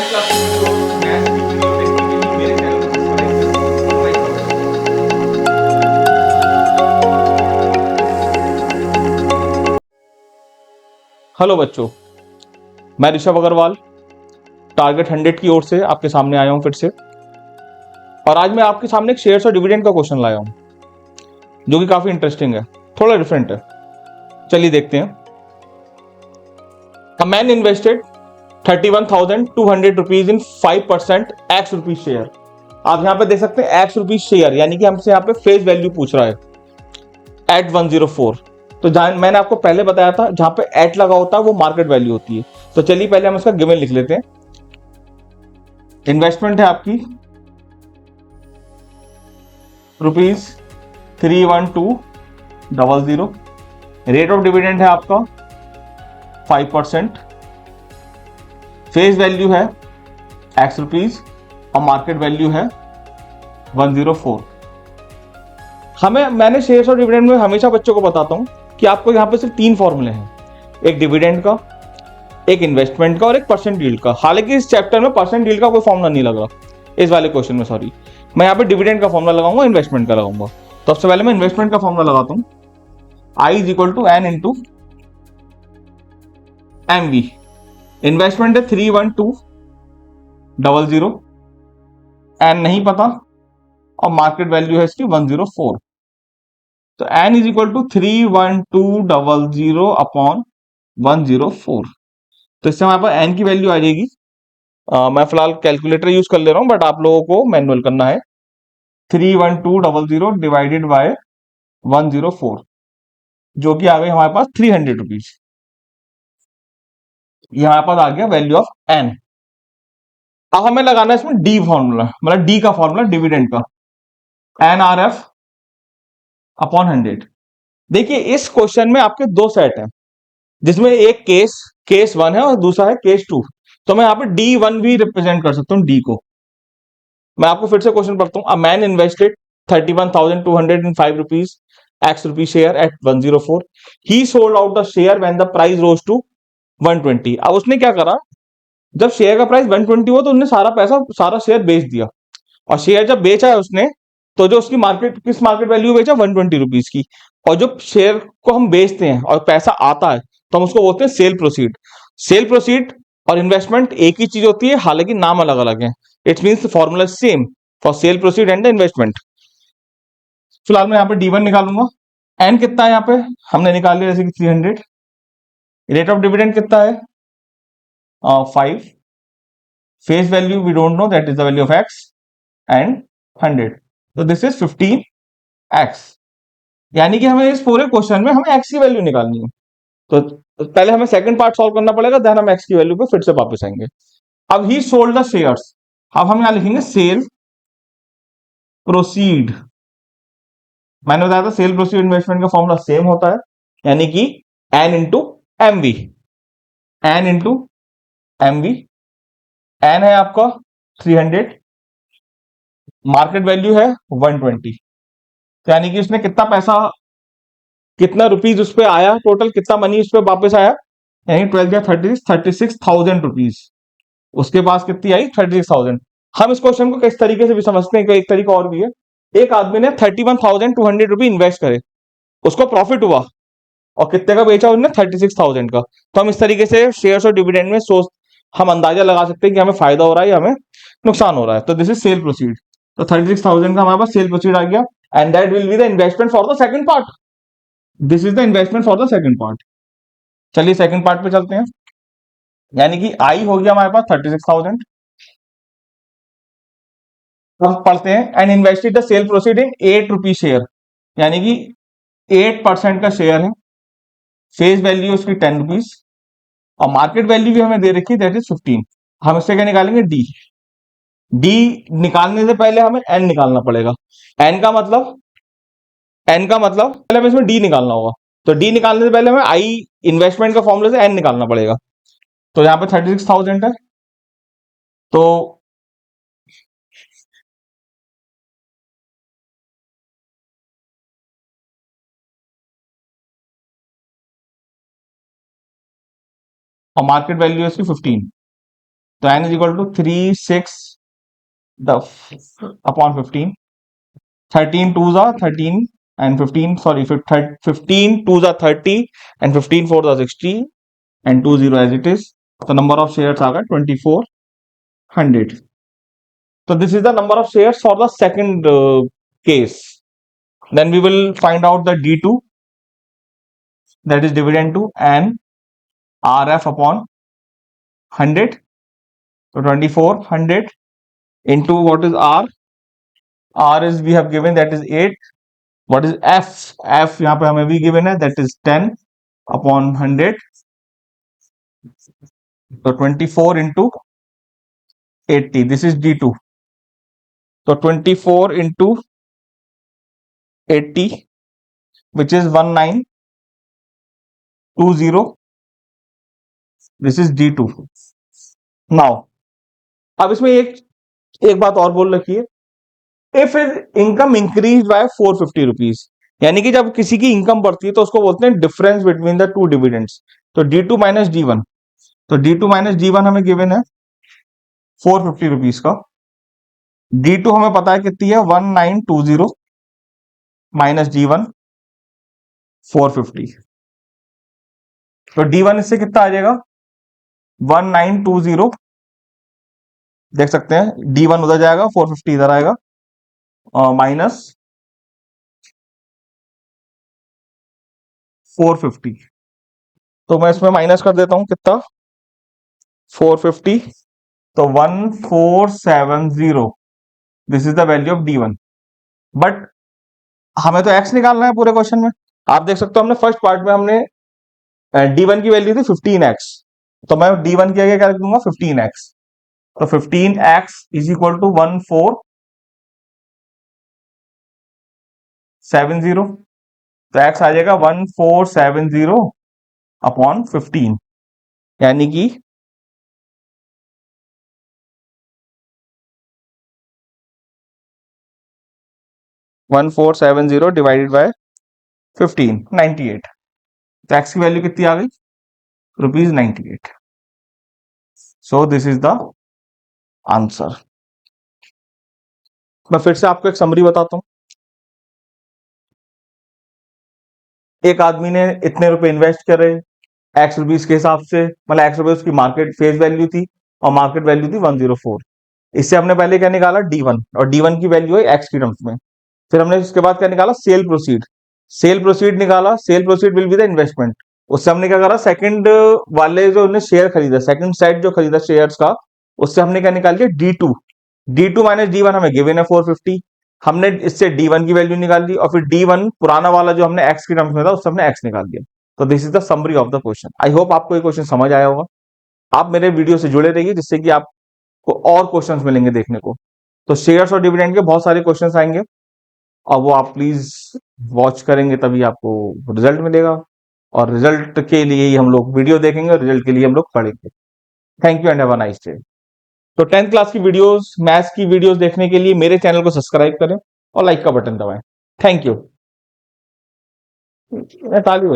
Class के बच्चों, maths की वीडियो देखने के लिए मेरे चैनल को सब्सक्राइब करें, लाइक करें। हेलो बच्चों, मैं ऋषभ अग्रवाल टारगेट 100 की ओर से आपके सामने आया हूं फिर से। और आज मैं आपके सामने एक शेयर्स और डिविडेंड का क्वेश्चन लाया हूं जो कि काफी इंटरेस्टिंग है, थोड़ा डिफरेंट है। चलिए देखते हैं। अ man invested 31,200 rupees in 5% x rupees share. आप यहां पे देख सकते हैं एक्स रुपीज शेयर, यानी कि हमसे यहाँ पे फेस वैल्यू पूछ रहा है एट 104। तो जहां मैंने आपको पहले बताया था जहां पे एट लगा होता है वो मार्केट वैल्यू होती है। तो चलिए पहले हम इसका गिवन लिख लेते हैं। इन्वेस्टमेंट है आपकी ₹312,000। रेट ऑफ डिविडेंड है आपका 5%। फेस वैल्यू है एक्स रुपीज और मार्केट वैल्यू है 104। मैंने शेयर्स और डिविडेंड में हमेशा बच्चों को बताता हूं कि आपको यहां पे सिर्फ 3 फॉर्मूले हैं, एक डिविडेंड का, एक इन्वेस्टमेंट का और एक परसेंट डील का। हालांकि इस चैप्टर में परसेंट डील का कोई फॉर्मूला नहीं लग रहा, इस वाले क्वेश्चन में सॉरी। मैं यहाँ पे डिविडेंड का फॉर्मूला लगाऊंगा, इन्वेस्टमेंट का लगाऊंगा। तो सबसे पहले मैं इन्वेस्टमेंट का फॉर्मूला लगाता हूं, I is equal to N into M V. Investment है 312,000, एन नहीं पता और मार्केट वैल्यू है इसकी 104। तो N is equal to 312,000 upon 104। तो इससे हमारे पास एन की वैल्यू आ जाएगी, मैं फिलहाल कैलकुलेटर यूज कर ले रहा हूं बट आप लोगों को मैनुअल करना है। 312,000 डिवाइडेड बाय 104 जो कि आ गई हमारे पास 300 रुपीज। ये हमारे पास आ गया वैल्यू ऑफ एन। अब हमें लगाना है इसमें डी फॉर्मूला, मतलब डी का फॉर्मूला डिविडेंड का, एन आर एफ अपॉन 100। देखिए इस क्वेश्चन में आपके दो सेट हैं, जिसमें एक केस 1 है और दूसरा है केस 2। तो मैं यहाँ पे D1 भी रिप्रेजेंट कर सकता हूँ, डी को। मैं आपको फिर से क्वेश्चन पढ़ता हूँ। A man invested 31,205 rupees x rupees share at 104। He sold out the share when the price rose to 120। अब उसने क्या करा, जब शेयर का प्राइस 120 हुआ तो उसने सारा शेयर बेच दिया। और शेयर जब बेचा है उसने, तो जो उसकी किस मार्केट वैल्यू बेचा, 120 रुपीज की। और जो शेयर को हम बेचते हैं और पैसा आता है तो हम उसको बोलते हैं सेल प्रोसीड। सेल प्रोसीड और इन्वेस्टमेंट एक ही चीज होती है, हालांकि नाम अलग अलग है। It means formula same for sale proceed and investment. फिलहाल मैं यहाँ पे D1 निकालूंगा। एन कितना है यहाँ पे हमने निकाल लिया, जैसे कि 300। रेट ऑफ डिविडेंड कितना है 5। Face value we don't know, that is the value of x and 100। तो दिस इज 15x। यानी कि हमें इस पूरे क्वेश्चन में हमें एक्स की वैल्यू निकालनी है। तो पहले हमें सेकंड पार्ट सॉल्व करना पड़ेगा, देन हम एक्स की वैल्यू पे फिर से वापस आएंगे। अब ही सोल्ड द शेयर्स, अब हम यहां लिखेंगे सेल प्रोसीड। मैंने बताया था सेल प्रोसीड इन्वेस्टमेंट का फॉर्मूला सेम होता है, यानी कि N into M V. N into M V. N है आपका 300, मार्केट वैल्यू है 120। तो यानी कि उसने कितना रुपीज उस पर आया, टोटल कितना मनी उस पर वापस आया, यानी 12 या 36,000 रुपीज। उसके पास कितनी आई, 36,000। हम इस क्वेश्चन को किस तरीके से भी समझते हैं कि एक तरीका और भी है। एक आदमी ने 31,200 रुपीज इन्वेस्ट करे, उसको प्रॉफिट हुआ और कितने का बेचा उन्होंने, 36,000 का। तो हम इस तरीके से शेयर्स और डिविडेंड में सोच हम अंदाजा लगा सकते हैं कि हमें फायदा हो रहा है या हमें नुकसान हो रहा है। तो दिस इज सेल प्रोसीड। तो 36,000 का हमारे पास सेल प्रोसीड आ गया, and that will be the investment for the second part. This is the investment for the second part. चलिए सेकंड पार्ट पे चलते हैं। यानी कि आई हो गया हमारे पास 36,000। हम पढ़ते हैं and invested the cell proceed in 8 rupee share, यानी कि 8% का शेयर है। फेस वैल्यू उसकी 10 रुपीज और मार्केट वैल्यू भी हमें दे रखी है, दैट इज 15। हम इससे क्या निकालेंगे, डी। डी निकालने से पहले हमें एन निकालना पड़ेगा। एन का मतलब पहले हमें इसमें डी निकालना होगा। तो डी निकालने से पहले हमें आई इन्वेस्टमेंट का फॉर्मूले से एन निकालना पड़ेगा। तो यहाँ पे 36,000 है, तो और मार्केट वैल्यू है इसकी 15। तो n is equal to 3 6 upon 15. 13 2s are 13 and 15, sorry, 15 2s are 30 and 15 4s are 60 and 20 as it is. The number of shares are 2400. So this is the number of shares for the second case. Then we will find out the D2, that is dividend to and RF upon 100. So 2400 into what is R? R is we have given, that is 8. What is F? F यहाँ पे हमें भी given है, that is 10 upon 100. So 24 into 80. This is D2. So 24 into 80, which is 1920. This is D2. Now, अब इसमें एक बात और बोल रखी है, if income increase by 450 rupees, यानी कि जब किसी की इनकम बढ़ती है तो उसको बोलते हैं difference between the two dividends. तो D2 माइनस D1. तो D2 माइनस D1 हमें गिवन है 450 रुपीज का. D2 हमें पता है कितनी है, 1920 माइनस D1 450. तो D1 इससे कितना आ जाएगा, 1920. देख सकते हैं D1 उधर जाएगा, 450 इधर आएगा, माइनस 450. तो मैं इसमें माइनस कर देता हूं, कितना, 450. तो 1470. This is the value of D1. But हमें तो x निकालना है पूरे क्वेश्चन में. आप देख सकते हो हमने फर्स्ट पार्ट में हमने D1 की वैल्यू थी 15x, तो मैं D1 की आगे क्या लिख दूंगा, 15x. तो 15x इज इक्वल टू 1470. तो x आ जाएगा 1470 अपॉन 15, यानी कि 1470 डिवाइडेड बाय 15, 98. तो x की वैल्यू कितनी आ गई, ₹98. So this is the answer. मैं फिर से आपको एक समरी बताता हूं. एक आदमी ने इतने रुपए इन्वेस्ट करे x रुपीज के हिसाब से, मतलब x रुपए उसकी मार्केट फेस वैल्यू थी और मार्केट वैल्यू थी 104. इससे हमने पहले क्या निकाला, D1, और D1 की वैल्यू है x की टर्म्स में. फिर हमने इसके बाद क्या निकाला, सेल प्रोसीड. सेल प्रोसीड निकाला, cell proceed will be the investment. उससे हमने क्या करा, सेकंड वाले जो उन्हें शेयर खरीदा, सेकंड साइड जो खरीदा शेयर्स का, उससे हमने क्या निकाल लिया, D2. D2 माइनस D1 हमें गिवन है 450. हमने इससे D1 की वैल्यू निकाल दी और फिर D1 पुराना वाला जो हमने x की टर्म्स में था उससे हमने x निकाल दिया. तो this is the summary of the question. I hope आपको ये क्वेश्चन समझ आया होगा. आप मेरे वीडियो से जुड़े रहिए जिससे कि आपको और क्वेश्चंस मिलेंगे देखने को. तो शेयर्स और डिविडेंड के बहुत सारे क्वेश्चंस आएंगे और वो आप प्लीज वॉच करेंगे, तभी आपको रिजल्ट मिलेगा. और रिजल्ट के लिए ही हम लोग वीडियो देखेंगे और रिजल्ट के लिए हम लोग पढ़ेंगे. Thank you and have a nice day. तो 10th क्लास की वीडियोस, मैथ्स की वीडियोस देखने के लिए मेरे चैनल को सब्सक्राइब करें और लाइक का बटन दबाएं. Thank you. ताली हो जाए.